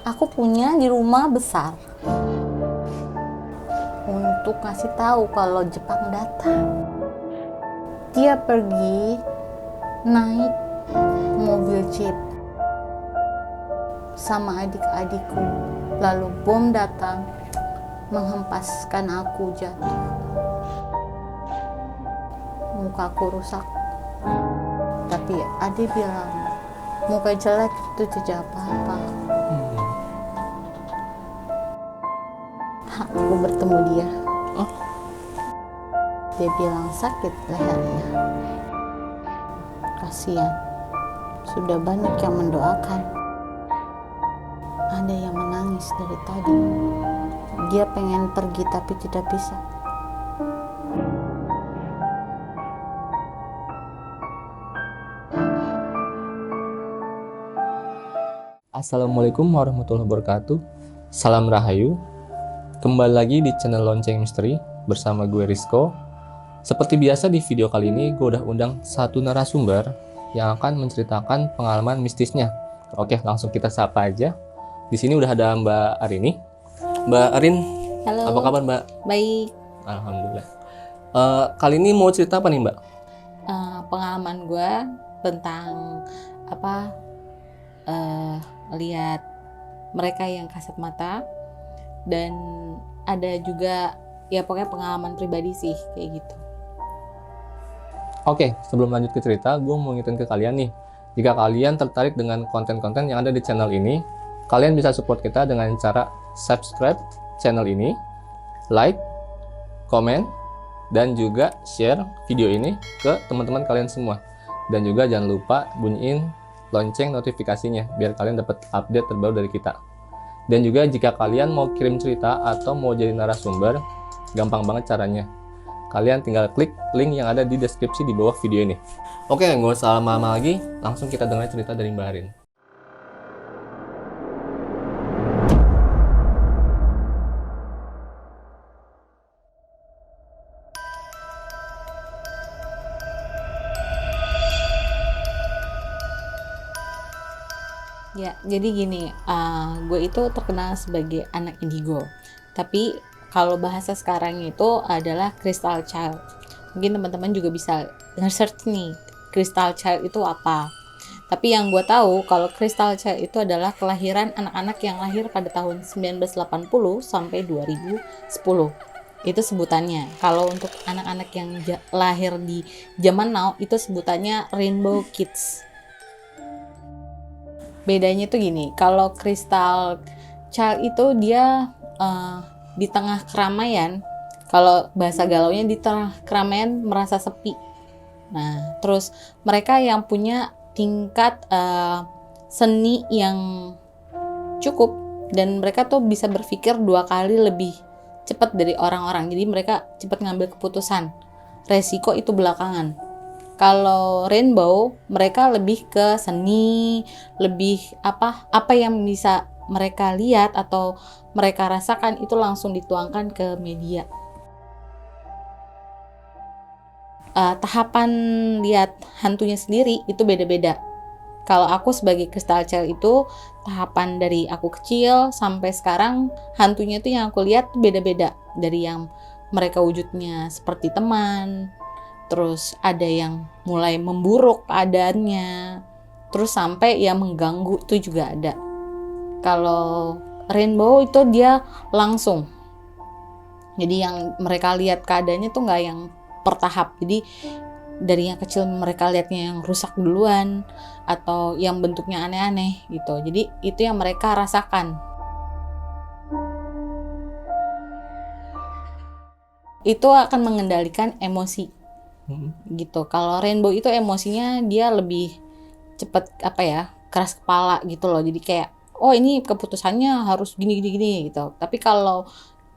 Aku punya di rumah besar untuk ngasih tahu kalau Jepang datang. Dia pergi naik mobil jeep sama adik-adikku, lalu bom datang menghempaskan aku jatuh. Mukaku rusak, tapi adik bilang muka jelek itu tidak apa-apa. Aku bertemu dia. Dia bilang sakit lehernya. Kasihan, sudah banyak yang mendoakan. Ada yang menangis dari tadi. Dia pengen pergi tapi tidak bisa. Assalamualaikum warahmatullahi wabarakatuh. Salam Rahayu. Kembali lagi di channel Lonceng Misteri bersama gue Rizko. Seperti biasa di video kali ini gue udah undang satu narasumber yang akan menceritakan pengalaman mistisnya. Oke, langsung kita sapa aja. Di sini udah ada Mbak Arini. Mbak Arin, Halo. apa kabar Mbak? Baik. Alhamdulillah. Kali ini mau cerita apa nih Mbak? Pengalaman gue tentang lihat mereka yang kasat mata, dan ada juga ya pokoknya pengalaman pribadi sih kayak gitu. Oke, sebelum lanjut ke cerita, gue mau ngingetin ke kalian nih. Jika kalian tertarik dengan konten-konten yang ada di channel ini, kalian bisa support kita dengan cara subscribe channel ini, like, komen, dan juga share video ini ke teman-teman kalian semua. Dan juga jangan lupa bunyiin lonceng notifikasinya, biar kalian dapat update terbaru dari kita. Dan juga jika kalian mau kirim cerita atau mau jadi narasumber, gampang banget caranya. Kalian tinggal klik link yang ada di deskripsi di bawah video ini. Oke, nggak usah lama-lama lagi, langsung kita dengar cerita dari Mbak Arin. Ya, jadi gini, gue itu terkenal sebagai anak indigo. Tapi kalau bahasa sekarang itu adalah crystal child. Mungkin teman-teman juga bisa nge-search nih, crystal child itu apa. Tapi yang gue tahu kalau crystal child itu adalah kelahiran anak-anak yang lahir pada tahun 1980 sampai 2010. Itu sebutannya. Kalau untuk anak-anak yang lahir di zaman now itu sebutannya rainbow kids. Bedanya tuh gini, kalau crystal child itu dia di tengah keramaian, kalau bahasa galaunya di tengah keramaian merasa sepi. Nah, terus mereka yang punya tingkat seni yang cukup, dan mereka tuh bisa berpikir 2 kali lebih cepat dari orang-orang. Jadi mereka cepat ngambil keputusan. Resiko itu belakangan. Kalau rainbow, mereka lebih ke seni, lebih apa yang bisa mereka lihat atau mereka rasakan itu langsung dituangkan ke media. Tahapan lihat hantunya sendiri itu beda-beda. Kalau aku sebagai crystal child itu tahapan dari aku kecil sampai sekarang, hantunya itu yang aku lihat beda-beda. Dari yang mereka wujudnya seperti teman, terus ada yang mulai memburuk keadaannya, terus sampai ya mengganggu itu juga ada. Kalau rainbow itu dia langsung, jadi yang mereka lihat keadaannya tuh nggak yang bertahap. Jadi dari yang kecil mereka lihatnya yang rusak duluan atau yang bentuknya aneh-aneh gitu. Jadi itu yang mereka rasakan. Itu akan mengendalikan emosi gitu. Kalau rainbow itu emosinya dia lebih cepet keras kepala gitu loh. Jadi kayak ini keputusannya harus gini gitu. Tapi kalau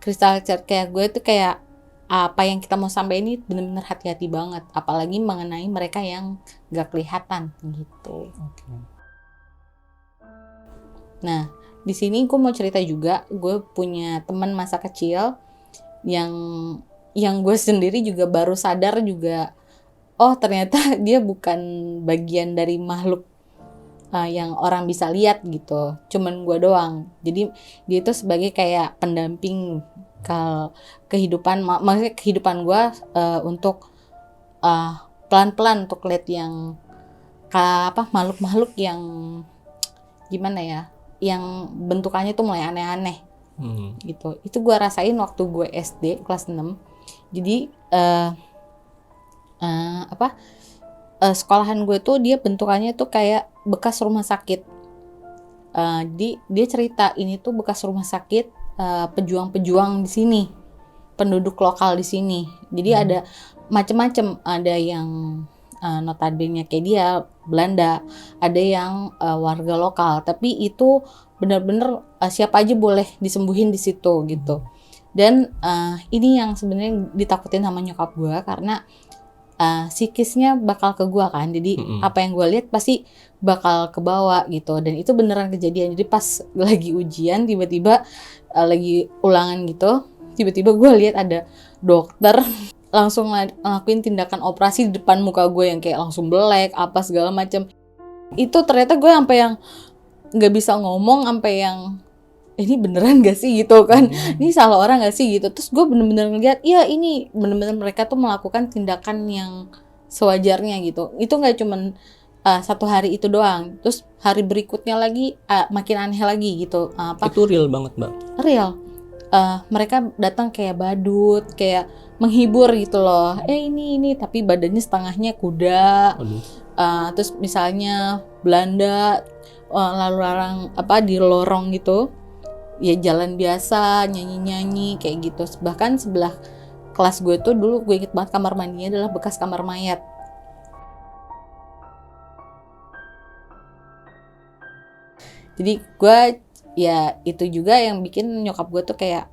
crystal child kayak gue tuh kayak apa yang kita mau sampaikan ini benar-benar hati-hati banget, apalagi mengenai mereka yang gak kelihatan gitu. Nah, di sini gue mau cerita juga, gue punya teman masa kecil yang gue sendiri juga baru sadar juga, ternyata dia bukan bagian dari makhluk yang orang bisa lihat gitu, cuman gue doang. Jadi dia itu sebagai kayak pendamping kehidupan, maksudnya kehidupan gue untuk pelan-pelan untuk lihat yang makhluk-makhluk yang gimana ya, yang bentukannya tuh mulai aneh-aneh gitu. Itu gue rasain waktu gue SD kelas 6. Jadi sekolahan gue tuh dia bentukannya tuh kayak bekas rumah sakit. Dia cerita ini tuh bekas rumah sakit pejuang-pejuang di sini, penduduk lokal di sini. Jadi ada macam-macam, ada yang notabene kayak dia Belanda, ada yang warga lokal, tapi itu benar-benar siapa aja boleh disembuhin di situ gitu. Dan ini yang sebenarnya ditakutin sama nyokap gue, karena psikisnya bakal ke gue kan, jadi apa yang gue lihat pasti bakal kebawa gitu. Dan itu beneran kejadian. Jadi pas lagi ujian tiba-tiba lagi ulangan gitu, tiba-tiba gue lihat ada dokter langsung ngelakuin tindakan operasi di depan muka gue yang kayak langsung belek apa segala macam. Itu ternyata gue sampai yang nggak bisa ngomong, sampai yang ini beneran gak sih gitu kan, ini salah orang gak sih gitu. Terus gue bener-bener ngeliat, ya ini bener-bener mereka tuh melakukan tindakan yang sewajarnya gitu. Itu nggak cuman satu hari itu doang, terus hari berikutnya lagi makin aneh lagi gitu. Itu real banget, Mbak? Real. Mereka datang kayak badut, kayak menghibur gitu loh. Ini tapi badannya setengahnya kuda. Terus misalnya Belanda lalu larang di lorong gitu, ya jalan biasa, nyanyi-nyanyi kayak gitu. Bahkan sebelah kelas gue tuh dulu gue inget banget kamar mandinya adalah bekas kamar mayat. Jadi gue ya itu juga yang bikin nyokap gue tuh kayak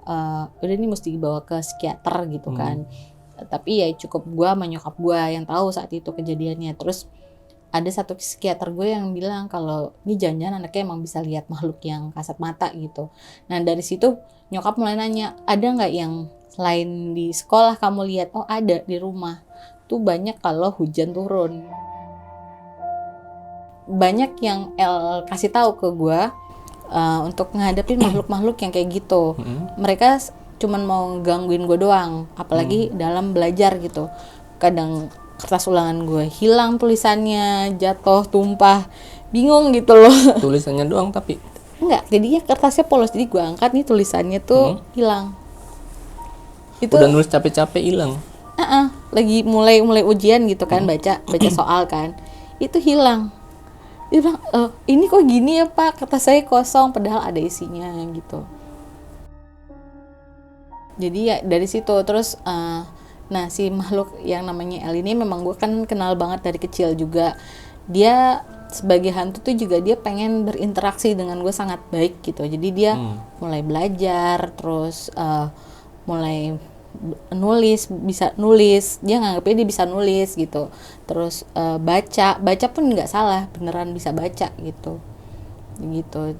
udah ini mesti dibawa ke psikiater gitu kan. Tapi ya cukup gue sama nyokap gue yang tahu saat itu kejadiannya. Terus ada satu psikiater gue yang bilang kalau ini jangan-jangan anaknya emang bisa lihat makhluk yang kasat mata gitu. Nah dari situ nyokap mulai nanya, ada nggak yang selain di sekolah kamu lihat? Oh ada, di rumah tuh banyak kalau hujan turun. Banyak yang kasih tahu ke gue untuk menghadapi makhluk-makhluk yang kayak gitu. Mereka cuman mau gangguin gue doang, apalagi dalam belajar gitu. Kadang kertas ulangan gue hilang tulisannya, jatuh, tumpah, bingung gitu loh. Tulisannya doang tapi? Enggak, jadinya kertasnya polos, jadi gue angkat nih tulisannya tuh hilang. Itu udah nulis capek-capek hilang. Lagi mulai ujian gitu kan, baca soal kan, itu hilang. Dia bilang, ini kok gini ya Pak, kertas saya kosong, padahal ada isinya gitu. Jadi ya dari situ. Terus nah si makhluk yang namanya El ini memang gue kan kenal banget dari kecil juga. Dia sebagai hantu tuh juga dia pengen berinteraksi dengan gue sangat baik gitu. Jadi dia mulai belajar, terus mulai bisa nulis. Dia nganggapnya dia bisa nulis gitu. Terus baca pun nggak salah, beneran bisa baca gitu.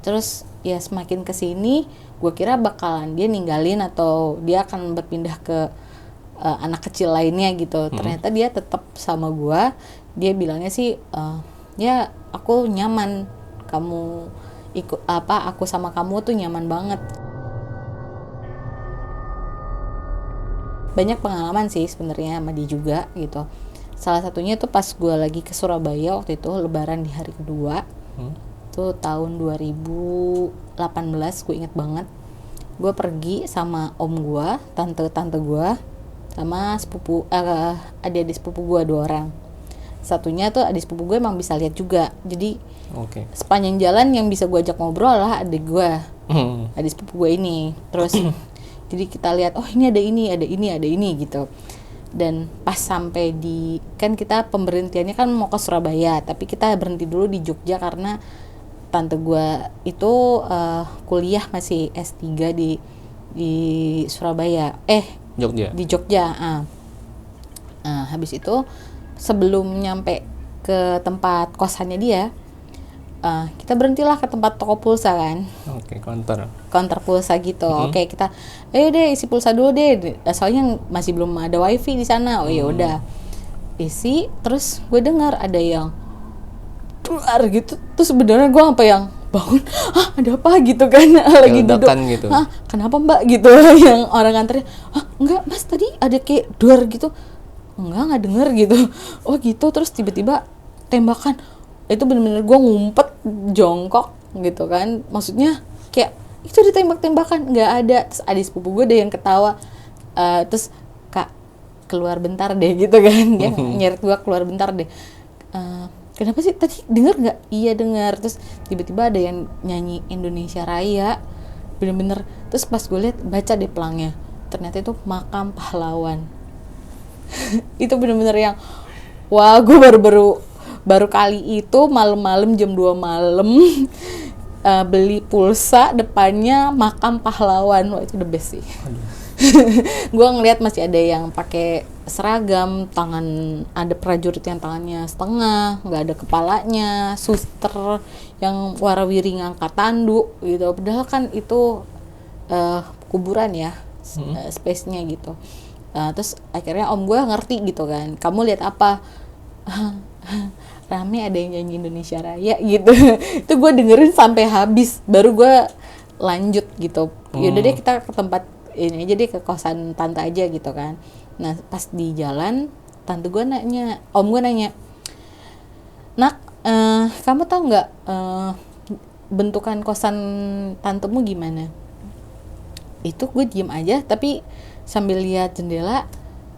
Terus ya semakin kesini gue kira bakalan dia ninggalin atau dia akan berpindah ke anak kecil lainnya gitu. Ternyata dia tetap sama gue. Dia bilangnya sih ya aku nyaman, kamu ikut aku sama kamu tuh nyaman banget. Banyak pengalaman sih sebenarnya sama dia juga gitu. Salah satunya tuh pas gue lagi ke Surabaya waktu itu lebaran di hari kedua. Itu tahun 2018, gue inget banget. Gue pergi sama om gue, tante gue, sama sepupu adik-adik sepupu gue 2 orang. Satunya tuh adik sepupu gue emang bisa lihat juga. Jadi sepanjang jalan yang bisa gue ajak ngobrol lah adik gue, adik sepupu gue ini. Terus jadi kita lihat, oh ini ada ini gitu. Dan pas sampai di, kan kita pemberhentiannya kan mau ke Surabaya, tapi kita berhenti dulu di Jogja karena tante gue itu kuliah masih S3 di Surabaya, di Jogja. Habis itu sebelum nyampe ke tempat kosannya dia, kita berhentilah ke tempat toko pulsa kan. Counter pulsa gitu. Kita ayo deh isi pulsa dulu deh. Soalnya masih belum ada wifi di sana. Oh ya udah. Isi, terus gue dengar ada yang duar gitu. Terus sebenarnya gue apa yang bangun, ada apa gitu kan, lagi duduk, gitu. Kenapa mbak gitu, yang orang nganternya, enggak mas tadi ada kayak duar gitu, enggak denger gitu, oh gitu. Terus tiba-tiba tembakan, itu bener-bener gue ngumpet jongkok gitu kan, maksudnya kayak itu ditembak-tembakan, nggak ada. Terus adik sepupu gue deh yang ketawa, terus kak keluar bentar deh gitu kan, dia nyeret gue keluar bentar deh. Kenapa sih tadi denger nggak? Iya dengar. Terus tiba-tiba ada yang nyanyi Indonesia Raya, bener-bener. Terus pas gue lihat baca deh pelangnya, ternyata itu makam pahlawan. Itu bener-bener yang wah, gue baru kali itu malam-malam jam 2 malam beli pulsa depannya makam pahlawan. Wah itu the best sih. Gue ngeliat masih ada yang pakai seragam, tangan ada prajurit yang tangannya setengah, nggak ada kepalanya, suster yang warawiri ngangkat tanduk gitu. Padahal kan itu kuburan ya, space-nya gitu. Terus akhirnya om gue ngerti gitu kan, kamu lihat apa? Rame ada yang nyanyi Indonesia Raya gitu. Itu gue dengerin sampai habis, baru gue lanjut gitu. Yaudah deh kita ke tempat ini aja deh, ke kosan tante aja gitu kan. Nah pas di jalan tante gue nanya, om gue nanya, nak kamu tahu nggak bentukan kosan tantemu gimana? Itu gue diem aja tapi sambil lihat jendela,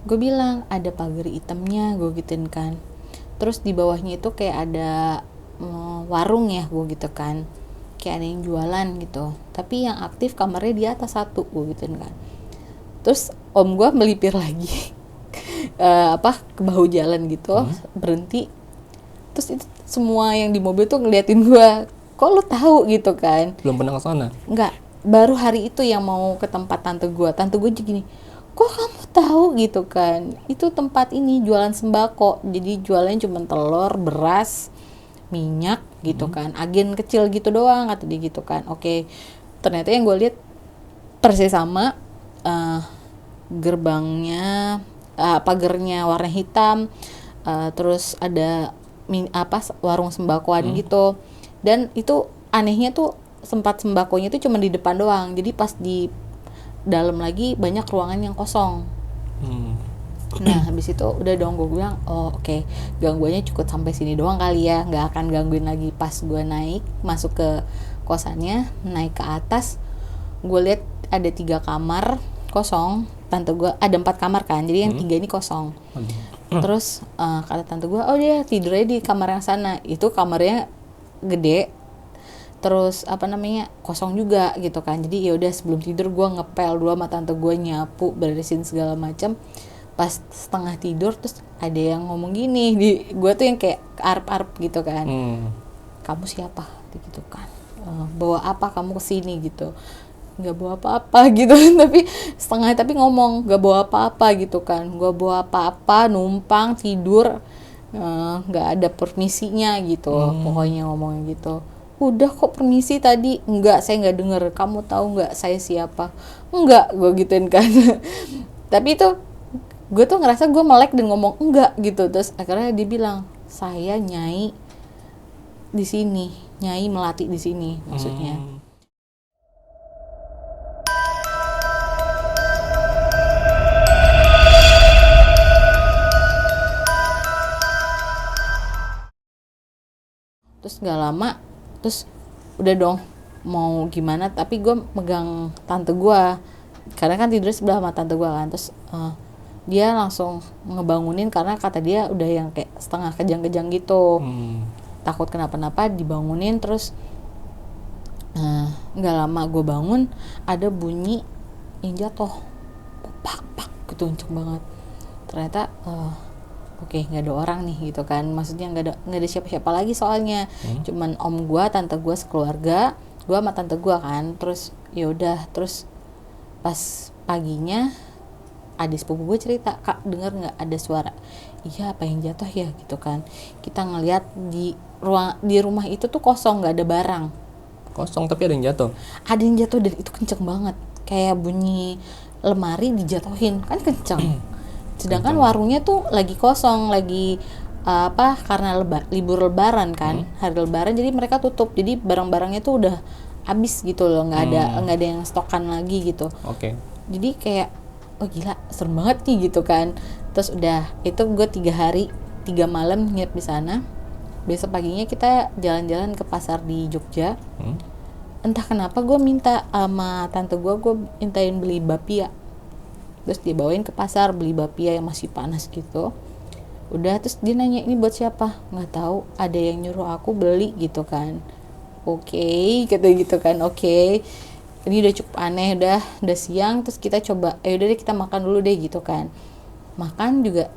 gue bilang ada pagar hitamnya, gue gituin kan. Terus di bawahnya itu kayak ada warung ya, gue gitu kan, kayak ada yang jualan gitu, tapi yang aktif kamarnya di atas satu, gue gituin kan. Terus om gue melipir lagi ke bahu jalan gitu, berhenti. Terus itu semua yang di mobil tuh ngeliatin gue, kok lo tahu gitu kan. Belum pernah ke sana? Enggak, baru hari itu yang mau ke tempat tante gue gini, kok kamu tahu gitu kan, itu tempat ini jualan sembako, jadi jualannya cuma telur, beras, minyak gitu kan, agen kecil gitu doang kata dia gitu kan. Oke, ternyata yang gue lihat persis sama, gerbangnya pagernya warna hitam, terus ada warung sembakoan gitu. Dan itu anehnya tuh tempat sembakonya tuh cuma di depan doang, jadi pas di dalam lagi banyak ruangan yang kosong. Nah habis itu udah dong, gue bilang oke, gangguannya cukup sampai sini doang kali ya, nggak akan gangguin lagi. Pas gue naik masuk ke kosannya, naik ke atas, gue lihat ada 3 kamar kosong. Tante gue ada 4 kamar kan, jadi yang 3 ini kosong. Terus kata tante gue, oh dia tidurnya di kamar yang sana, itu kamarnya gede, terus kosong juga gitu kan. Jadi ya udah sebelum tidur gue ngepel dulu sama tante gue, nyapu, beresin segala macam. Pas setengah tidur terus ada yang ngomong gini di gue tuh yang kayak arp gitu kan, kamu siapa gitu kan, bawa apa kamu kesini gitu. Nggak bawa apa-apa gitu tapi ngomong nggak bawa apa-apa gitu kan. Gue bawa apa-apa, numpang tidur, nggak ada permisinya gitu. Pokoknya ngomongnya gitu. Udah kok permisi tadi, enggak saya nggak denger, kamu tahu nggak saya siapa? Enggak, gue gituin kan. Tapi itu gue tuh ngerasa gue melek dan ngomong enggak gitu. Terus akhirnya dia bilang, saya nyai di sini, nyai melati di sini maksudnya. Terus nggak lama, terus udah dong mau gimana, tapi gue megang tante gue karena kan tidur sebelah sama tante gue kan. Terus dia langsung ngebangunin karena kata dia udah yang kayak setengah kejang-kejang gitu, takut kenapa-napa, dibangunin. Terus nggak lama gue bangun, ada bunyi yang jatuh, pak gitu, kenceng banget. Ternyata oke, nggak ada orang nih gitu kan, maksudnya nggak ada siapa-siapa lagi soalnya, cuman om gue, tante gue sekeluarga, gue sama tante gue kan. Terus ya udah, terus pas paginya adik sepupu gue cerita, kak dengar nggak ada suara? Iya, apa yang jatuh ya gitu kan. Kita ngelihat di rumah itu tuh kosong, nggak ada barang, kosong tapi ada yang jatuh. Ada yang jatuh dan itu kenceng banget, kayak bunyi lemari dijatuhin kan kenceng. Sedangkan warungnya tuh lagi kosong, lagi karena libur lebaran kan, hari lebaran, jadi mereka tutup, jadi barang-barangnya tuh udah habis gitu loh, nggak ada yang stokan lagi gitu. Oke. Jadi kayak oh gila serem banget nih gitu kan. Terus udah itu gue 3 hari 3 malam nginep di sana. Besok paginya kita jalan-jalan ke pasar di Jogja. Entah kenapa gue minta sama tante gue mintain beli bapia. Terus dibawain ke pasar beli bapia yang masih panas gitu. Udah, terus dia nanya ini buat siapa, nggak tahu, ada yang nyuruh aku beli gitu kan. Oke, kata gitu kan. Oke, ini udah cukup aneh, udah siang, terus kita coba udah deh kita makan dulu deh gitu kan. Makan juga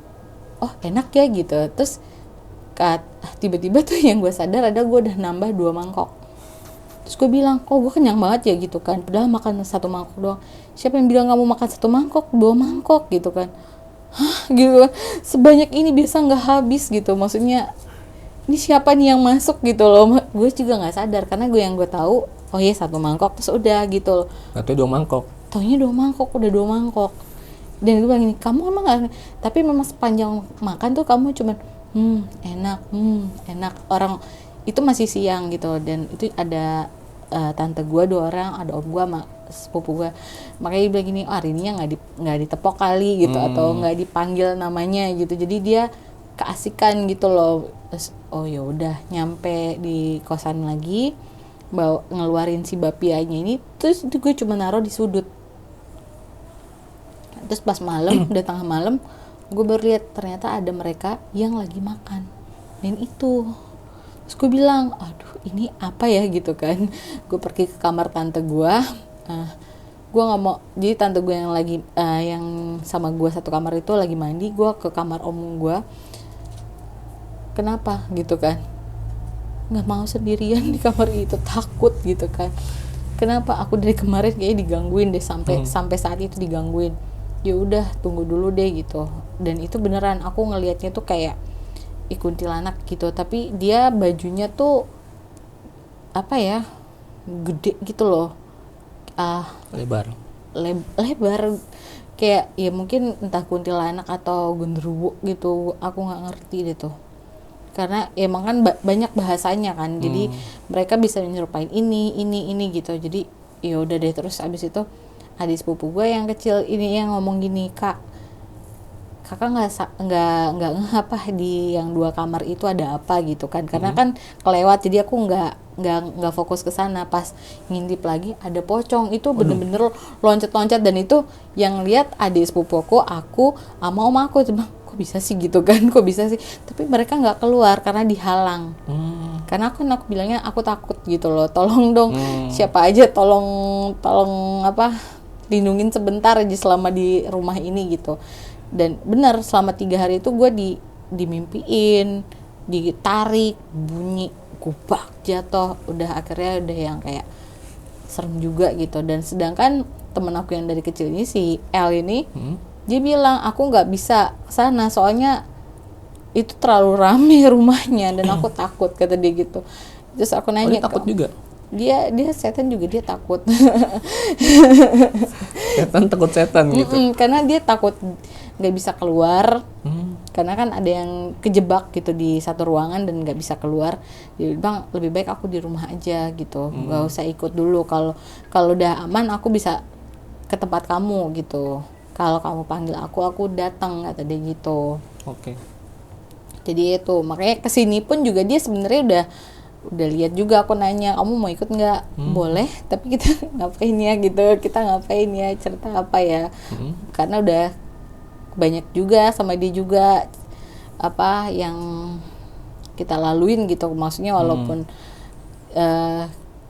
oh enak ya gitu. Terus tiba-tiba tuh yang gue sadar ada gue udah nambah 2 mangkok. Terus gue bilang kok gue kenyang banget ya gitu kan, padahal makan 1 mangkok doang. Siapa yang bilang kamu makan 1 mangkok, 2 mangkok gitu kan. Hah gitu, sebanyak ini biasa nggak habis gitu, maksudnya ini siapa nih yang masuk gitu loh. Gue juga nggak sadar karena gue tahu oh iya 1 mangkok terus udah gitu loh. Atau 2 mangkok, Taunya 2 mangkok, udah 2 mangkok. Dan gue bilang gini, kamu emang gak, tapi memang sepanjang makan tuh kamu cuman enak. Orang itu masih siang gitu, dan itu ada tante gue 2 orang, ada om gue sama sepupu gue. Makanya dia bilang gini, oh hari ini nggak ditepok kali gitu, atau nggak dipanggil namanya gitu, jadi dia keasikan gitu loh. Terus oh ya udah nyampe di kosan lagi, bawa ngeluarin si bapianya ini, terus itu gue cuma naruh di sudut. Terus pas malam udah tengah malam gue baru lihat ternyata ada mereka yang lagi makan dan itu. Terus gue bilang aduh ini apa ya gitu kan. Gue pergi ke kamar tante gue, gue nggak mau, jadi tante gue yang lagi yang sama gue satu kamar itu lagi mandi, gue ke kamar om gue, kenapa gitu kan, nggak mau sendirian di kamar itu, takut gitu kan. Kenapa, aku dari kemarin kayaknya digangguin deh, sampai saat itu digangguin. Ya udah tunggu dulu deh gitu. Dan itu beneran aku ngelihatnya tuh kayak kuntilanak gitu, tapi dia bajunya tuh apa ya, gede gitu loh, lebar kayak ya mungkin entah kuntilanak atau genderuwo gitu, aku nggak ngerti deh tuh. Karena emang kan banyak bahasanya kan, jadi mereka bisa menyerupain ini gitu. Jadi ya udah deh, terus abis itu adik sepupu gue yang kecil ini yang ngomong gini, kakak nggak apa di yang 2 kamar itu ada apa gitu kan, karena kan kelewat, jadi aku nggak fokus ke sana. Pas ngintip lagi ada pocong, itu bener-bener loncat-loncat, dan itu yang lihat adik sepupuku, aku sama om aku. Cuma kok bisa sih gitu kan, kok bisa sih, tapi mereka nggak keluar karena dihalang. Karena aku bilangnya aku takut gitu loh, tolong dong siapa aja tolong apa, lindungin sebentar aja selama di rumah ini gitu. Dan benar selama 3 hari itu gue dimimpiin, ditarik, bunyi kubak jatuh, udah akhirnya udah yang kayak serem juga gitu. Dan sedangkan temen aku yang dari kecil ini, si L ini, dia bilang aku nggak bisa kesana soalnya itu terlalu rame rumahnya dan aku takut, kata dia gitu. Terus aku nanya, dia takut juga? Dia setan juga, dia takut. Setan takut setan gitu. Karena dia takut nggak bisa keluar, karena kan ada yang kejebak gitu di satu ruangan dan nggak bisa keluar. Jadi bang, lebih baik aku di rumah aja gitu, nggak usah ikut dulu. Kalau udah aman aku bisa ke tempat kamu gitu, kalau kamu panggil aku datang, kata dia gitu. Oke. Jadi itu makanya kesini pun juga dia sebenarnya udah lihat juga. Aku nanya, kamu mau ikut nggak? Boleh, tapi kita ngapain ya gitu, kita ngapain ya, cerita apa ya. Karena udah banyak juga sama dia juga apa yang kita laluin gitu, maksudnya walaupun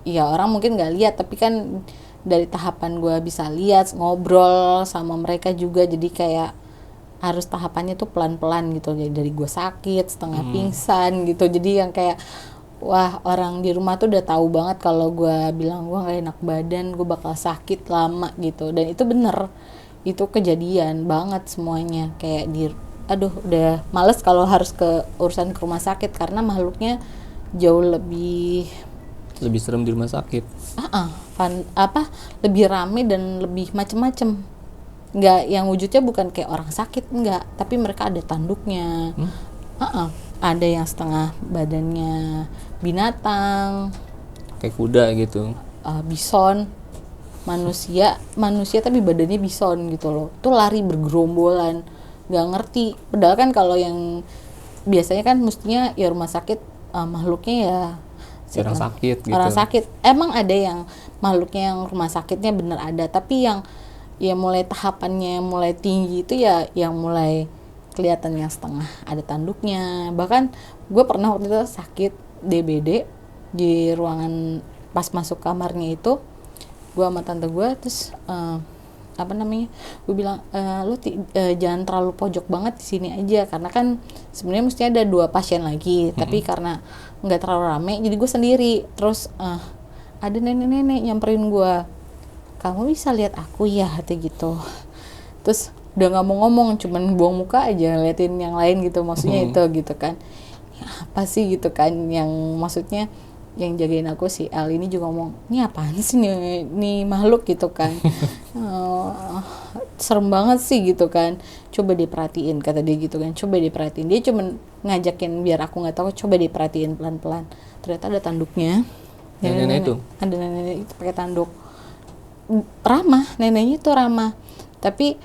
ya orang mungkin nggak lihat, tapi kan dari tahapan gue bisa lihat, ngobrol sama mereka juga, jadi kayak harus tahapannya tuh pelan-pelan gitu. Jadi dari gue sakit setengah pingsan gitu, jadi yang kayak wah, orang di rumah tuh udah tahu banget kalau gue bilang gue nggak enak badan, gue bakal sakit lama gitu. Dan itu bener, itu kejadian banget semuanya. Kayak udah males kalau harus ke urusan ke rumah sakit, karena makhluknya jauh lebih serem di rumah sakit. Lebih rame dan lebih macem-macem. Nggak yang wujudnya bukan kayak orang sakit, enggak, tapi mereka ada tanduknya. ada yang setengah badannya binatang, Kayak kuda gitu. bison, manusia tapi badannya bison gitu loh. Itu lari bergerombolan, nggak ngerti. Padahal kan kalau yang biasanya kan mestinya ya rumah sakit, makhluknya ya Orang sakit gitu. orang sakit. Emang ada yang makhluknya yang rumah sakitnya bener ada, tapi yang ya mulai tahapannya mulai tinggi itu ya yang mulai kelihatan yang setengah ada tanduknya. Bahkan gue pernah waktu itu sakit DBD di ruangan, pas masuk kamarnya itu gue sama tante gue, terus gue bilang, lu jangan terlalu pojok banget di sini aja, karena kan sebenarnya mestinya ada 2 pasien lagi, tapi karena nggak terlalu rame jadi gue sendiri. Terus ada nenek-nenek nyamperin gue, kamu bisa lihat aku ya, hati gitu. Terus udah nggak mau ngomong, cuman buang muka aja liatin yang lain gitu, maksudnya itu gitu kan, ya, apa sih gitu kan, yang maksudnya yang jagain aku si L ini juga ngomong, ini apaan sih nih makhluk gitu kan. Serem banget sih gitu kan, coba diperhatiin, kata dia gitu kan, coba diperhatiin. Dia cuman ngajakin biar aku nggak tahu, coba diperhatiin pelan-pelan. Ternyata ada tanduknya. Nenek itu? Ada nenek itu pakai tanduk. Ramah, neneknya itu ramah. Tapi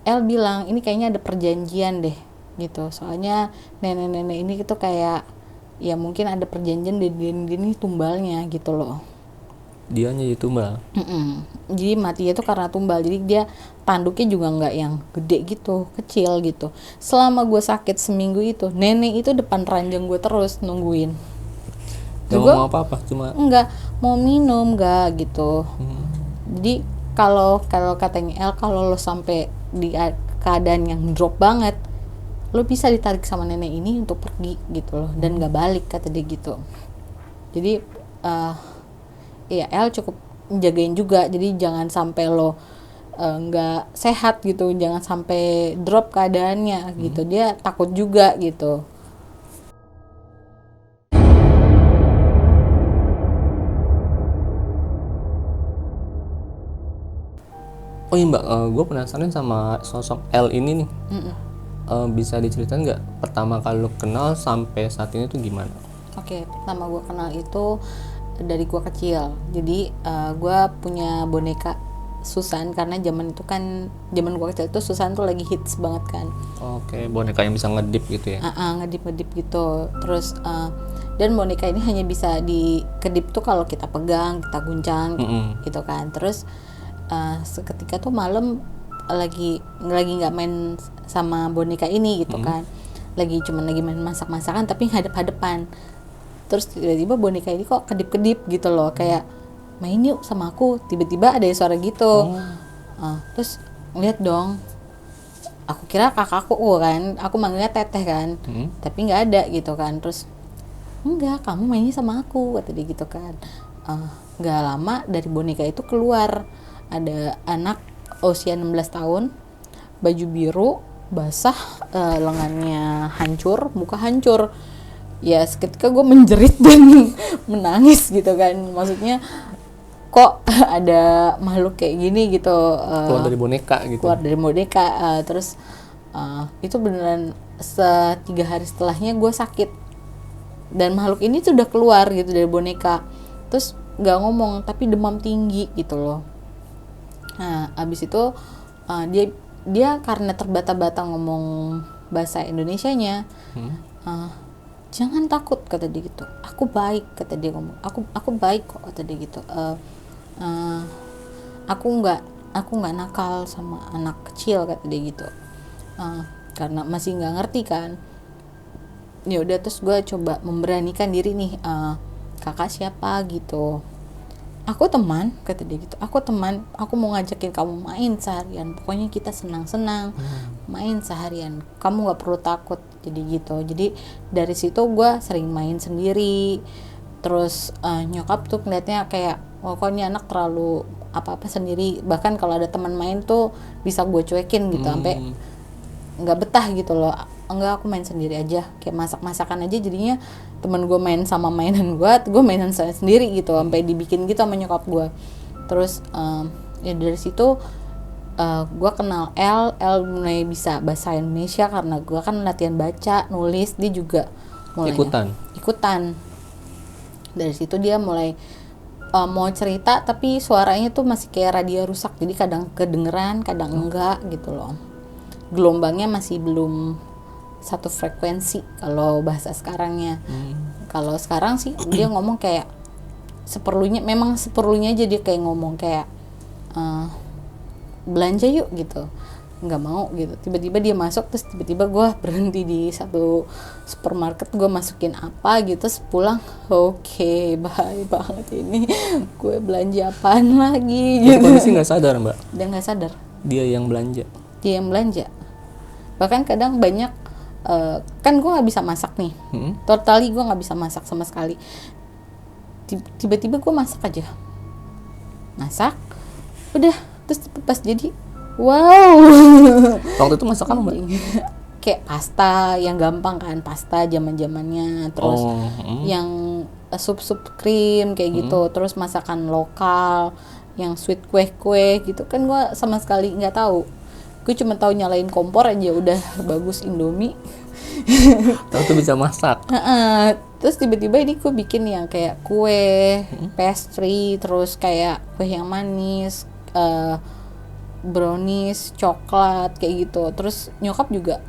El bilang ini kayaknya ada perjanjian deh gitu, soalnya nenek-nenek ini itu kayak ya mungkin ada perjanjian ini tumbalnya gitu loh. Dianya jadi tumbal. Jadi matinya tuh karena tumbal, jadi dia tanduknya juga nggak yang gede gitu, kecil gitu. Selama gue sakit seminggu itu, nenek itu depan ranjang gue terus nungguin. Gak mau apa-apa, cuma enggak mau minum nggak gitu. Jadi kalau katanya El, kalau lo sampai di keadaan yang drop banget, lo bisa ditarik sama nenek ini untuk pergi gitu loh, dan nggak balik, kata dia gitu. Jadi ya El cukup jagain juga, jadi jangan sampai lo nggak sehat gitu, jangan sampai drop keadaannya gitu. Dia takut juga gitu. oh iya Mbak, gue penasaran sama sosok L ini nih. Bisa diceritain nggak pertama kali lo kenal sampai saat ini tuh gimana? Oke, pertama gue kenal itu dari gue kecil. Jadi gue punya boneka Susan, karena zaman gue kecil itu Susan tuh lagi hits banget kan. Oke, boneka yang bisa ngedip gitu ya? Ngedip gitu. Terus dan boneka ini hanya bisa dikedip tuh kalau kita pegang, kita guncang gitu kan. Terus seketika tuh malam lagi nggak main sama boneka ini gitu kan, lagi main masak-masakan tapi hadap-hadapan. Terus tiba-tiba boneka ini kok kedip-kedip gitu loh, kayak main yuk sama aku, tiba-tiba ada suara gitu. Terus ngeliat dong, aku kira kakakku kan, aku manggilnya Teteh kan, tapi nggak ada gitu kan. Terus enggak, kamu mainnya sama aku, kata dia gitu kan. Nggak lama dari boneka itu keluar ada anak usia 16 tahun, baju biru, basah, lengannya hancur, muka hancur. Ya seketika gue menjerit dan menangis gitu kan. Maksudnya kok ada makhluk kayak gini gitu, Keluar dari boneka gitu. Terus itu beneran 3 hari setelahnya gue sakit, dan makhluk ini sudah keluar gitu dari boneka. Terus gak ngomong tapi demam tinggi gitu loh. Nah abis itu dia karena terbata-bata ngomong bahasa Indonesianya, jangan takut, kata dia gitu. Aku baik, kata dia ngomong. Aku baik kok, kata dia gitu. Aku nggak nakal sama anak kecil, kata dia gitu. Karena masih nggak ngerti kan. Ya udah, terus gue coba memberanikan diri nih, kakak siapa gitu. Aku teman, kata dia gitu. Aku teman, aku mau ngajakin kamu main seharian. Pokoknya kita senang-senang main seharian. Kamu nggak perlu takut, jadi gitu. Jadi dari situ gue sering main sendiri. Terus nyokap tuh ngeliatnya kayak, oh kok ini anak terlalu apa-apa sendiri. Bahkan kalau ada teman main tuh bisa gue cuekin gitu, sampai nggak betah gitu loh. Enggak, aku main sendiri aja, kayak masak-masakan aja. Jadinya temen gue main sama mainan gue mainan saya sendiri gitu, sampai dibikin gitu sama nyokap gue. Terus ya dari situ gue kenal L mulai bisa bahasa Indonesia karena gue kan latihan baca, nulis, dia juga mulai ikutan. Dari situ dia mulai mau cerita tapi suaranya tuh masih kayak radio rusak, jadi kadang kedengeran, kadang enggak gitu loh. Gelombangnya masih belum satu frekuensi kalau bahasa sekarangnya. Kalau sekarang sih dia ngomong kayak seperlunya aja, dia kayak ngomong kayak belanja yuk gitu, nggak mau gitu. Tiba-tiba dia masuk, terus tiba-tiba gue berhenti di satu supermarket, gue masukin apa gitu, terus pulang, oke, bye banget ini, gue belanja apaan lagi gitu. Kondisi nggak sadar mbak? Dia nggak sadar. Dia yang belanja. Bahkan kadang banyak kan gue nggak bisa masak nih, totally gue nggak bisa masak sama sekali. Tiba-tiba gue masak, udah, terus pas jadi wow. Waktu itu masak apa mbak? Kayak pasta yang gampang kan, pasta zaman-zamannya, terus yang sup krim kayak gitu, terus masakan lokal yang sweet kue gitu kan gue sama sekali nggak tahu. Gue cuma tahu nyalain kompor aja udah bagus Indomie. Tahu tuh bisa masak. Terus tiba-tiba ini gue bikin yang kayak kue, pastry, terus kayak kue yang manis, brownies, coklat kayak gitu. Terus nyokap juga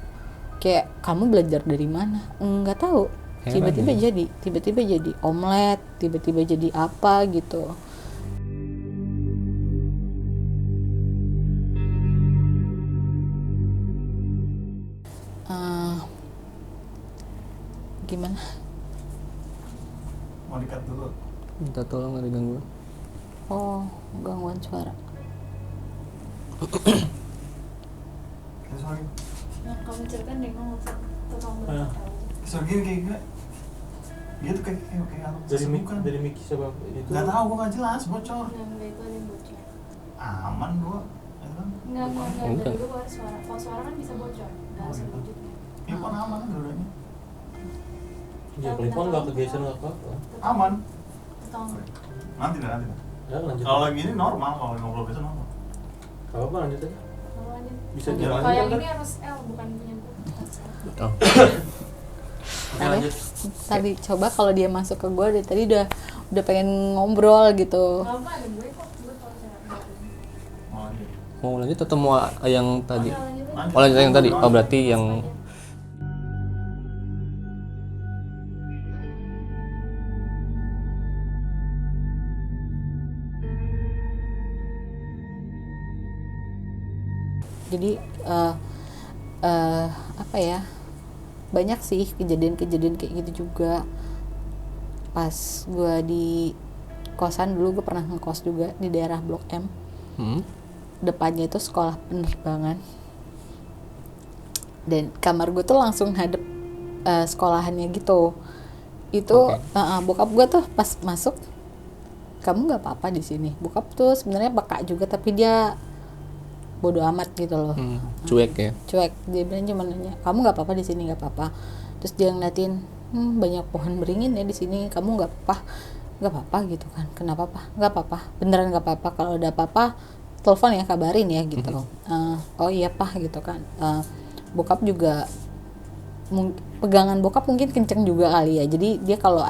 kayak, kamu belajar dari mana? Nggak tahu. Tiba-tiba jadi omelet, tiba-tiba jadi apa gitu. Gimana? Mau dikat dulu. Minta tolong nggak digangguin. Oh, gangguan suara. Sorry. Yang kamu ceritakan deh, nggak usah tolong tahu. Sorry kayak gini. Dia tuh kayak apa? Dari Miki siapa itu? Nggak tahu, gue nggak jelas, bocor. Yang itu ada yang bocor. Aman gue. Enggak dari luar suara. Kalau suara kan bisa bocor. Nggak harus gitu. wujudnya. Telepon aman kan dua-duanya. Ya telepon nggak kegeser nggak apa-apa. Aman. Tolong. Nanti dah. Ya lanjut. Kalau lagi ini normal, kalau ngobrol biasa normal. Gak apa-apa lanjut aja. Kalau lanjut. Bisa jalan. Kalau yang kan? ini harus L bukan punya gue. Oh. Oke, lanjut. Tadi coba kalau dia masuk ke gue dari tadi udah pengen ngobrol gitu. Kalau apa ada gue kok, gue tahu cara. Mau lanjut. Mau lanjut atau mau yang tadi? Lanjut. Oh lanjut yang tadi. Oh berarti yang Jadi apa ya, banyak sih kejadian-kejadian kayak gitu juga. Pas gue di kosan dulu, gue pernah ngekos juga di daerah Blok M. Depannya itu sekolah penerbangan, dan kamar gue tuh langsung hadap sekolahannya gitu. Itu bokap gue tuh pas masuk, kamu nggak apa-apa di sini. Bokap tuh sebenarnya peka juga, tapi dia bodo amat gitu loh. cuek ya. Cuek, dia bilang cuma nanya, kamu nggak apa-apa di sini, nggak apa-apa. Terus dia ngeliatin, banyak pohon beringin ya di sini, kamu nggak apa-apa gitu kan. Kenapa pak? Nggak apa-apa, beneran nggak apa-apa. Kalau ada apa-apa telepon ya, kabarin ya gitu. Oh iya pak gitu kan. Bokap juga pegangan bokap mungkin kenceng juga kali ya. Jadi dia kalau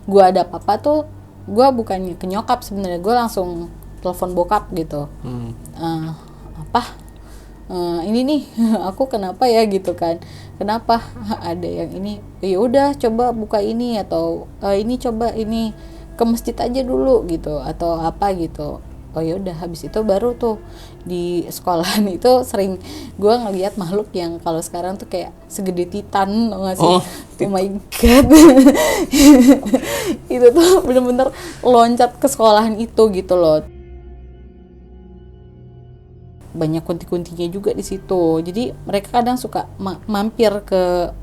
gue ada apa-apa tuh, gue bukannya ke nyokap sebenarnya, gue langsung telepon bokap gitu. Ini nih aku kenapa ya gitu kan, kenapa ada yang ini, ya udah coba buka ini, atau ini coba ini ke masjid aja dulu gitu, atau apa gitu. Oh ya udah, habis itu baru tuh di sekolahan itu sering gue ngeliat makhluk yang kalau sekarang tuh kayak segede titan, tau gak sih? Oh my god. Itu tuh bener-bener loncat ke sekolahan itu gitu loh. Banyak kunti-kuntinya juga di situ. Jadi mereka kadang suka mampir ke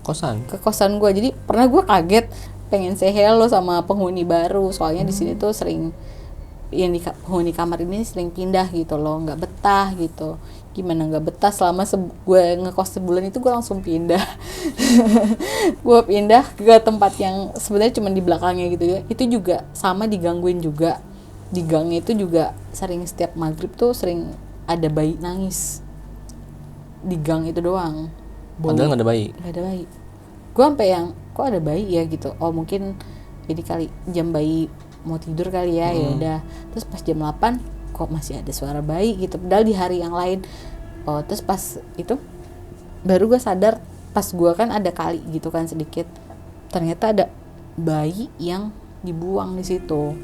kosan gue. Jadi pernah gue kaget pengen say hello sama penghuni baru. Soalnya di sini tuh sering yang di penghuni kamar ini sering pindah gitu loh, nggak betah gitu. Gimana nggak betah, selama gue ngekos sebulan itu gue langsung pindah. Gue pindah ke tempat yang sebenarnya cuma di belakangnya gitu ya. Itu juga sama digangguin juga. Di gangnya itu juga sering setiap maghrib tuh sering ada bayi nangis di gang itu doang. Padahal nggak ada bayi. Gak ada bayi. Gue sampai yang kok ada bayi ya gitu. Oh mungkin ini kali jam bayi mau tidur kali ya. Ya udah. Terus pas jam 8 kok masih ada suara bayi gitu. Padahal di hari yang lain. Oh terus pas itu baru gue sadar, pas gue kan ada kali gitu kan sedikit. Ternyata ada bayi yang dibuang di situ.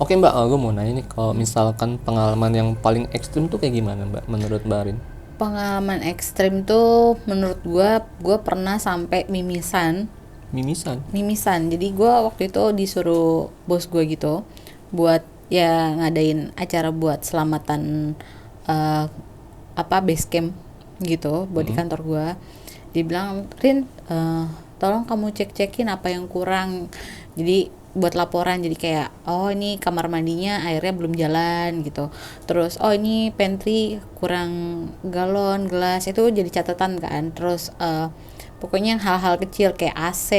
Oke Mbak, gue mau nanya nih, kalau misalkan pengalaman yang paling ekstrim tuh kayak gimana Mbak menurut Mbak Arin? Pengalaman ekstrim tuh menurut gue pernah sampai mimisan. Jadi gue waktu itu disuruh bos gue gitu buat ya ngadain acara buat selamatan base camp gitu buat di kantor gue. Dia bilang, Rin, tolong kamu cek-cekin apa yang kurang, jadi buat laporan. Jadi kayak oh ini kamar mandinya airnya belum jalan gitu, terus oh ini pantry kurang galon gelas, itu jadi catatan kan. Terus pokoknya hal-hal kecil kayak AC,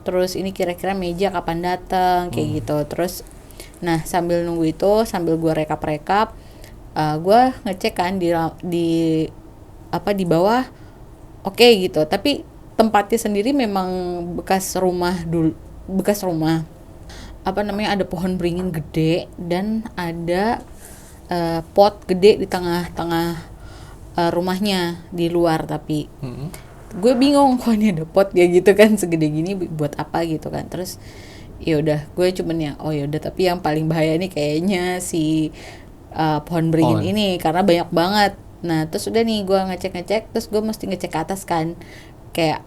terus ini kira-kira meja kapan datang kayak gitu. Terus nah sambil nunggu itu, sambil gue rekap gue ngecek kan di bawah oke gitu. Tapi tempatnya sendiri memang bekas rumah ada pohon beringin gede dan ada pot gede di tengah-tengah rumahnya di luar. Tapi gue bingung kok ini ada pot ya gitu kan, segede gini buat apa gitu kan. Terus ya udah gue cuman yang oh ya udah, tapi yang paling bahaya nih kayaknya si pohon beringin ini karena banyak banget. Nah terus udah nih gue ngecek, terus gue mesti ngecek ke atas kan, kayak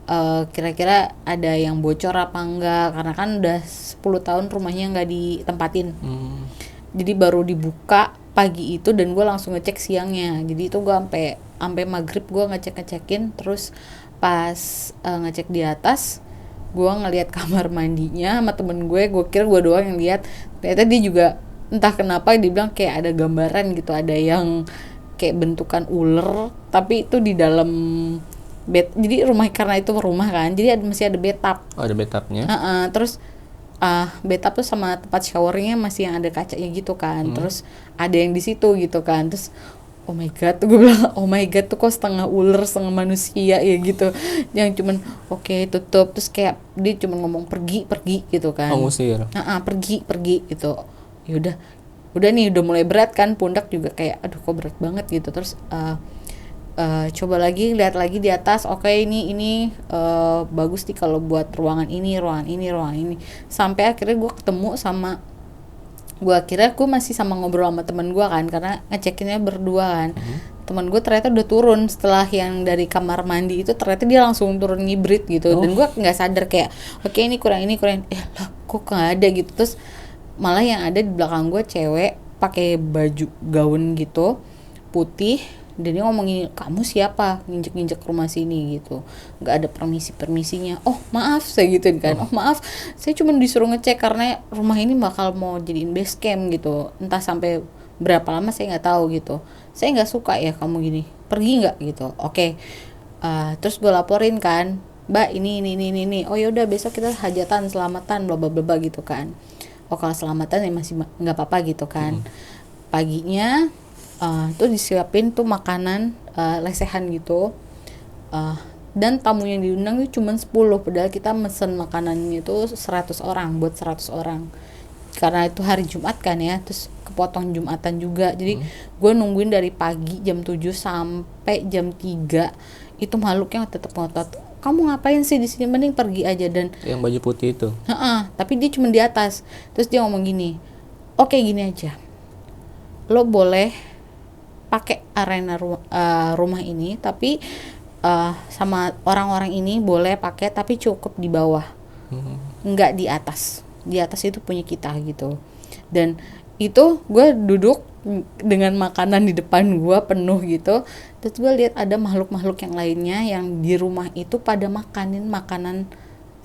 kira-kira ada yang bocor apa enggak, karena kan udah 10 tahun rumahnya nggak ditempatin. Jadi baru dibuka pagi itu dan gue langsung ngecek siangnya. Jadi itu gue sampai maghrib gue ngecekin. Terus pas ngecek di atas, gue ngelihat kamar mandinya sama temen gue kira gue doang yang lihat. Ternyata dia juga entah kenapa dia bilang kayak ada gambaran gitu, ada yang kayak bentukan ular tapi itu di dalam bed. Jadi rumah, karena itu rumah kan, jadi masih ada bathtub. Oh, ada bathtubnya. Terus bathtub tuh sama tempat showernya masih yang ada kacanya gitu kan. Terus ada yang di situ gitu kan. Terus oh my god, gue bilang oh my god tuh kok setengah ular setengah manusia ya gitu, yang cuman oke, tutup. Terus kayak dia cuman ngomong pergi gitu kan. Ngusir. Pergi gitu. Ya udah nih udah mulai berat kan, pundak juga kayak aduh kok berat banget gitu. Terus coba lagi lihat lagi di atas, oke, ini bagus nih kalau buat ruangan ini. Sampai akhirnya gue ketemu sama, gue kira gue masih sama ngobrol sama teman gue kan, karena ngecekinnya berdua kan. Teman gue ternyata udah turun setelah yang dari kamar mandi itu, ternyata dia langsung turun ngibrit gitu. Dan gue nggak sadar kayak oke ini kurang lah kok nggak ada gitu. Terus malah yang ada di belakang gue cewek pakai baju gaun gitu putih, dan dia ngomongin kamu siapa nginjek rumah sini gitu, nggak ada permisinya. Oh maaf saya gitu kan. Oh maaf saya cuma disuruh ngecek karena rumah ini bakal mau jadiin base camp gitu, entah sampai berapa lama saya nggak tahu gitu. Saya nggak suka ya kamu gini, pergi nggak gitu. Oke. Terus gue laporin kan, mbak ini. Oh yaudah besok kita hajatan selamatan bla bla bla gitu kan. Oh kalau selamatan ya masih nggak apa-apa gitu kan. Paginya tuh disiapin tuh makanan lesehan gitu, dan tamu yang diundang itu cuma 10, padahal kita mesen makanannya itu 100 orang buat 100 orang karena itu hari Jumat kan ya, terus kepotong Jumatan juga. Jadi gue nungguin dari pagi jam 7 sampai jam 3, itu makhluknya tetap ngotot, kamu ngapain sih di sini, mending pergi aja. Dan yang baju putih itu tapi dia cuma di atas. Terus dia ngomong gini, oke gini aja, lo boleh pakai arena rumah ini, tapi sama orang-orang ini boleh pakai tapi cukup di bawah, nggak di atas. Di atas itu punya kita gitu. Dan itu gue duduk dengan makanan di depan gue penuh gitu. Terus gue lihat ada makhluk-makhluk yang lainnya yang di rumah itu pada makanin makanan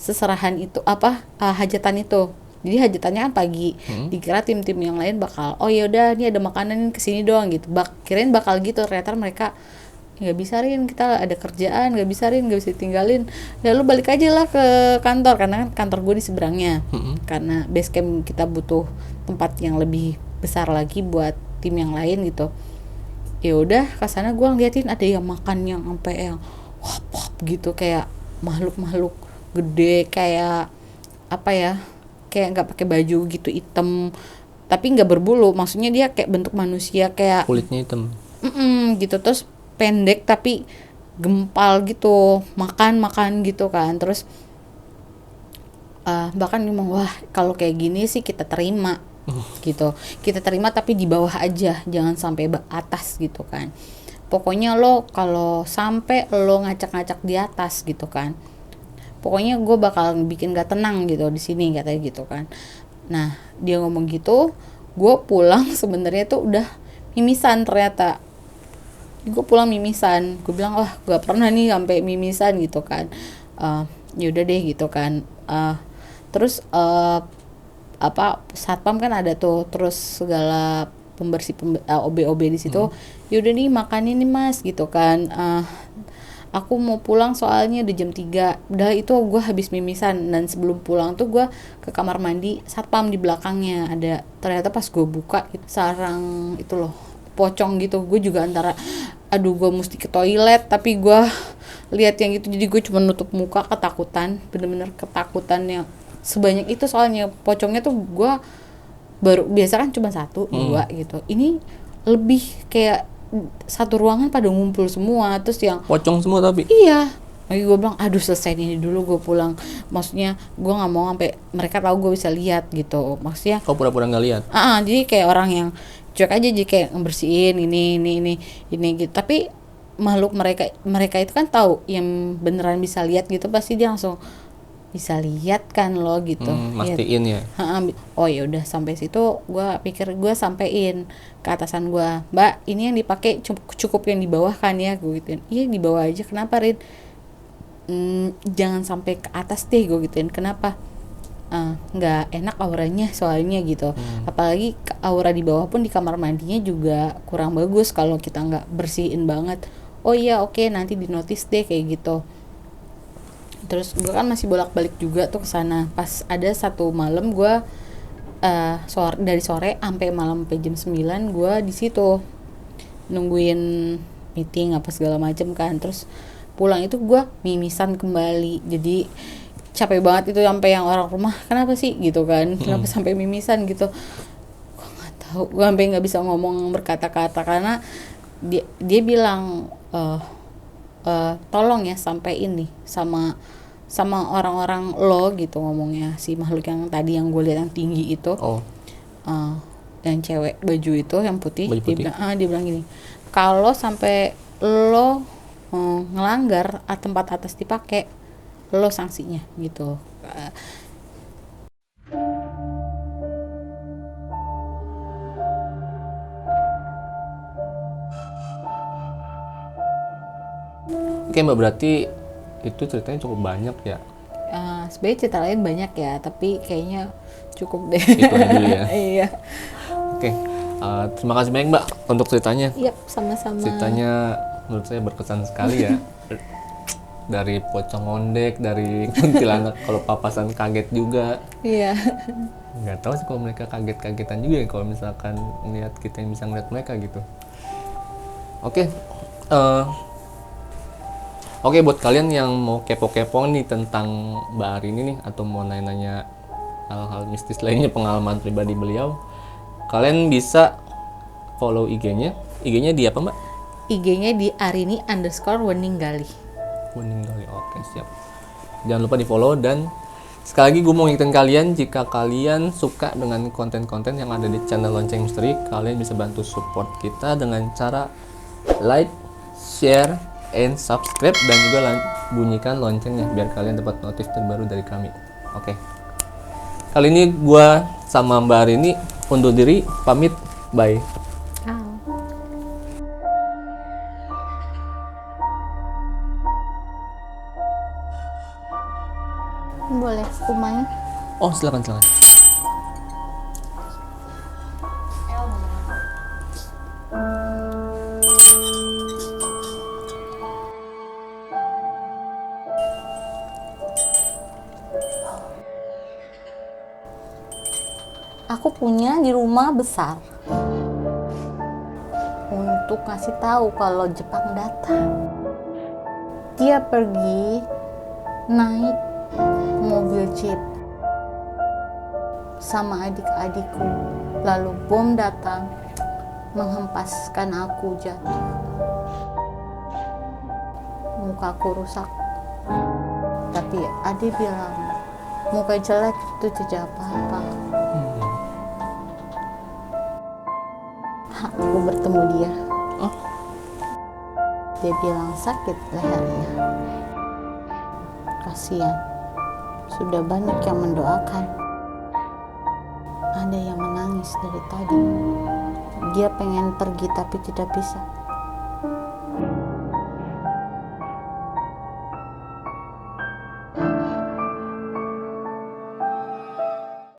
seserahan itu hajatan itu. Jadi hajatannya kan pagi. Dikira tim-tim yang lain bakal, oh ya udah ini ada makanan kesini doang gitu. Kirain bakal gitu, ternyata mereka nggak bisa Rin, kita ada kerjaan, nggak bisa Rin, nggak bisa tinggalin. Ya lu balik aja lah ke kantor, karena kan kantor gue di seberangnya. Karena base camp kita butuh tempat yang lebih besar lagi buat tim yang lain gitu. Ya udah ke sana gue ngeliatin ada yang makan yang sampai yang wap gitu, kayak makhluk gede, kayak apa ya, kayak nggak pakai baju gitu, hitam tapi nggak berbulu, maksudnya dia kayak bentuk manusia, kayak Kulitnya hitam. gitu, terus pendek tapi gempal gitu, makan gitu kan. Terus bahkan dia ngomong, wah kalau kayak gini sih kita terima gitu, kita terima tapi di bawah aja, jangan sampai atas gitu kan. Pokoknya lo kalau sampai lo ngacak-ngacak di atas gitu kan, pokoknya gue bakal bikin gak tenang gitu di sini, katanya gitu kan. Nah dia ngomong gitu, gue pulang sebenarnya tuh udah mimisan ternyata. Gue pulang mimisan, gue bilang wah gak pernah nih sampai mimisan gitu kan. Yaudah deh gitu kan. Terus satpam kan ada tuh, terus segala pembersih OB di situ. Yaudah nih makan ini mas gitu kan. Aku mau pulang soalnya udah jam 3. Udah itu gue habis mimisan, dan sebelum pulang tuh gue ke kamar mandi, satpam di belakangnya ada. Ternyata pas gue buka sarang itu loh, pocong gitu. Gue juga antara aduh gue mesti ke toilet, tapi gue lihat yang itu, jadi gue cuma nutup muka, ketakutan, bener-bener ketakutan yang sebanyak itu. Soalnya pocongnya tuh gue baru, biasa kan cuma 1, 2 gitu, ini lebih kayak satu ruangan pada ngumpul semua, terus yang Pocong semua tapi. iya. Lagi gue bilang aduh selesai ini dulu gue pulang, maksudnya gue nggak mau sampai mereka tahu gue bisa lihat gitu, maksudnya Kau pura-pura nggak lihat. jadi kayak orang yang cuek aja, jadi kayak ngebersihin ini gitu. Tapi makhluk mereka itu kan tahu yang beneran bisa lihat gitu, pasti dia langsung bisa lihat kan lo gitu. Mastiin ya. Oh ya udah, sampai situ gue pikir gue sampein ke atasan gue, mbak ini yang dipakai cukup yang di bawah kan ya, gue gituin. Iya di bawah aja, kenapa Rin? Jangan sampai ke atas deh, gue gituin. Kenapa? Nggak enak auranya soalnya gitu. Apalagi aura di bawah pun di kamar mandinya juga kurang bagus kalau kita nggak bersihin banget. Oh iya oke, nanti di notice deh kayak gitu. Terus gue kan masih bolak-balik juga tuh ke sana. Pas ada satu malam gue dari sore sampai malam sampai jam 9 gue di situ nungguin meeting apa segala macam kan. Terus pulang itu gue mimisan kembali. Jadi capek banget itu, sampai yang orang rumah kenapa sih gitu kan, kenapa sampai mimisan gitu. Gue nggak tahu, gue sampai nggak bisa ngomong berkata-kata karena dia bilang tolong ya sampai ini sama orang-orang lo gitu, ngomongnya si makhluk yang tadi yang gue lihat yang tinggi itu. Dan cewek baju itu yang putih, dia bilang gini, kalau sampai lo ngelanggar tempat atas dipakai, lo sanksinya gitu. Oke mbak, berarti itu ceritanya cukup banyak ya. Sebenarnya cerita lain banyak ya, tapi kayaknya cukup deh. Itu aja dulu ya. Iya. Oke, terima kasih banyak mbak untuk ceritanya. Yap, sama-sama. Ceritanya menurut saya berkesan sekali ya. Dari pocong ngondek, dari kuntilanak kalau papasan kaget juga. Iya. Nggak tahu sih kalau mereka kaget-kagetan juga ya kalau misalkan ngeliat kita yang bisa ngeliat mereka gitu. Oke, buat kalian yang mau kepo-kepo nih tentang Mbak Ari ini nih, atau mau nanya-nanya hal-hal mistis lainnya, pengalaman pribadi beliau, kalian bisa follow IG-nya. IG-nya di apa mbak? IG-nya di arini_weninggali. Oke, siap. Jangan lupa di follow, dan sekali lagi gue mau ngingetin kalian, jika kalian suka dengan konten-konten yang ada di channel Lonceng Misteri, kalian bisa bantu support kita dengan cara like, share, and subscribe, dan juga bunyikan loncengnya biar kalian dapat notif terbaru dari kami. Oke. Kali ini gue sama Mbak Arini undur diri, pamit, bye. Boleh aku main? Oh, silakan. aku punya di rumah besar untuk ngasih tahu kalau Jepang datang. Dia pergi naik mobil jeep sama adik-adikku, lalu bom datang menghempaskan aku jatuh. Mukaku rusak, tapi adik bilang muka jelek itu tidak apa-apa. Aku bertemu dia. Dia bilang sakit lehernya. Kasihan, sudah banyak yang mendoakan. Ada yang menangis dari tadi. Dia pengen pergi tapi tidak bisa.